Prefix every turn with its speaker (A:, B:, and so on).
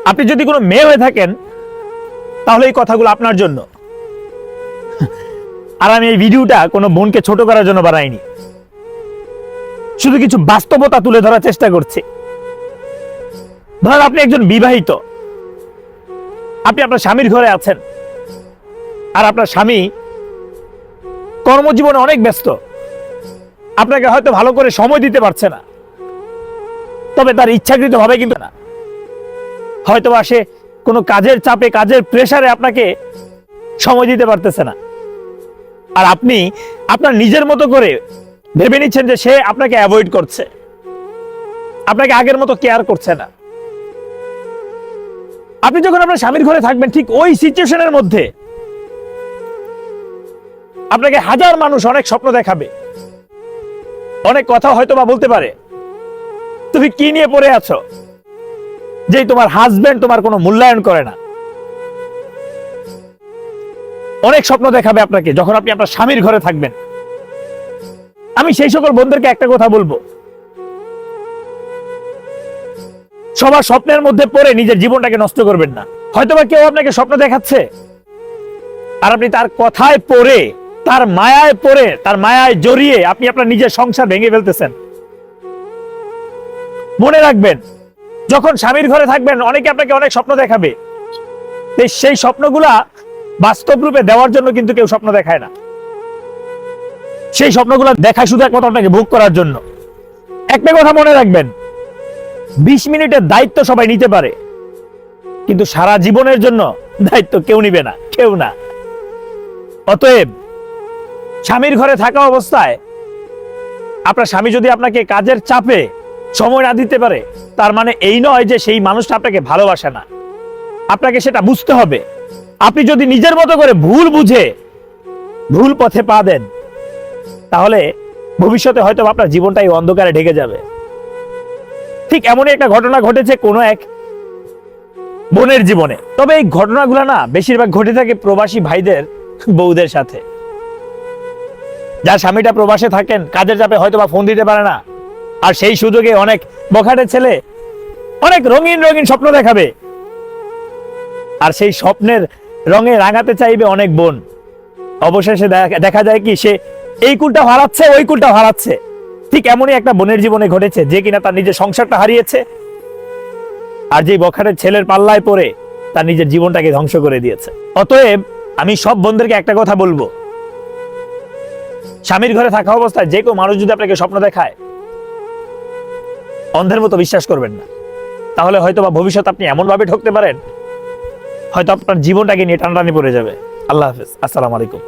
A: আপনি যদি কোনো মেয়ে হয়ে থাকেন তাহলে এই কথাগুলো আপনার জন্য। আর আমি এই ভিডিওটা কোনো বোনকে ছোট করার জন্য বানাইনি, শুধু কিছু বাস্তবতা তুলে ধরার চেষ্টা করছি। ধরেন আপনি একজন বিবাহিত, আপনি আপনার স্বামীর ঘরে আছেন, আর আপনার স্বামী কর্মজীবনে অনেক ব্যস্ত, আপনাকে হয়তো ভালো করে সময় দিতে পারছে না, তবে তার ইচ্ছাকৃত ভাবে কিন্তু না, হয়তো বা সে কোনো কাজের চাপে, কাজের প্রেসারে আপনাকে সময় দিতে পারতেছে না। আর আপনি আপনার নিজের মতো করে ভেবে নিচ্ছেন যে সে আপনাকে অ্যাভয়েড করছে, আপনাকে আগের মতো কেয়ার করছে না। আপনি যখন আপনার স্বামীর ঘরে থাকবেন, ঠিক ওই সিচুয়েশনের মধ্যে আপনাকে হাজার মানুষ অনেক স্বপ্ন দেখাবে, অনেক কথা হয়তো বা বলতে পারে। তুমি কি নিয়ে পড়ে আছো যে তোমার হাজবেন্ড তোমার কোনো মূল্যায়ন করে না? অনেক স্বপ্ন দেখাবে আপনাকে যখন আপনি আপনার স্বামীর ঘরে থাকবেন। আমি সেই সকল বন্ধুদেরকে একটা কথা বলবো, সবার স্বপ্নের মধ্যে পড়ে নিজের জীবনটাকে নষ্ট করবেন না। হয়তোবা কেউ আপনাকে স্বপ্ন দেখাচ্ছে, আর আপনি তার কথায় পড়ে, তার মায়ায় পড়ে, তার মায়ায় জড়িয়ে আপনি আপনার নিজের সংসার ভেঙে ফেলতেছেন। মনে রাখবেন, যখন স্বামীর ঘরে থাকবেন অনেকে আপনাকে অনেক স্বপ্ন দেখাবে, সেই স্বপ্নগুলা বাস্তব রূপে দেওয়ার জন্য কিন্তু কেউ স্বপ্ন দেখায় না। সেই স্বপ্নগুলো দেখায় শুধু একমাত্র আপনাকে ভোগ করার জন্য। একটা কথা মনে রাখবেন, 20 মিনিটের দায়িত্ব সবাই নিতে পারে, কিন্তু সারা জীবনের জন্য দায়িত্ব কেউ নিবে না, কেউ না। অতএব স্বামীর ঘরে থাকা অবস্থায় আপনার স্বামী যদি আপনাকে কাজের চাপে সময় না দিতে পারে, তার মানে এই নয় যে সেই মানুষটা আপনাকে ভালোবাসে না। আপনাকে সেটা বুঝতে হবে। আপনি যদি নিজের মতো করে ভুল বুঝে ভুল পথে পা দেন, তাহলে ভবিষ্যতে হয়তো আপনার জীবনটাই অন্ধকারে ঢেকে যাবে। ঠিক এমনই একটা ঘটনা ঘটেছে কোনো এক বোনের জীবনে। তবে এই ঘটনাগুলো না বেশিরভাগ ঘটে থাকে প্রবাসী ভাইদের বউদের সাথে, যার স্বামীটা প্রবাসে থাকেন, কাজের চাপে হয়তো বা ফোন দিতে পারে না, আর সেই সুযোগে অনেক বখাটে ছেলে অনেক রঙিন রঙিন স্বপ্ন দেখাবে, আর সেই স্বপ্নের রঙে রাঙাতে চাইবে অনেক বোন। অবশেষে দেখা যায় কি, সে এই কুলটা হারাচ্ছে, ওই কুলটা হারাচ্ছে। ঠিক এমনই একটা বোনের জীবনে ঘটেছে, যে কিনা তার নিজের সংসারটা হারিয়েছে, আর যে বখাটের ছেলের পাল্লায় পড়ে তার নিজের জীবনটাকে ধ্বংস করে দিয়েছে। অতএব আমি সব বোনদেরকে একটা কথা বলবো, স্বামীর ঘরে থাকা অবস্থায় যে কেউ মানুষ যদি আপনাকে স্বপ্ন দেখায়, অন্ধের মতো বিশ্বাস করবেন না। তাহলে হয়তো বা ভবিষ্যৎ আপনি এমন ভাবে ঠকতে পারেন, হয়তো আপনার জীবনটাকে নিয়ে টানাটানি পড়ে যাবে। আল্লাহ হাফেজ, আসসালামু আলাইকুম।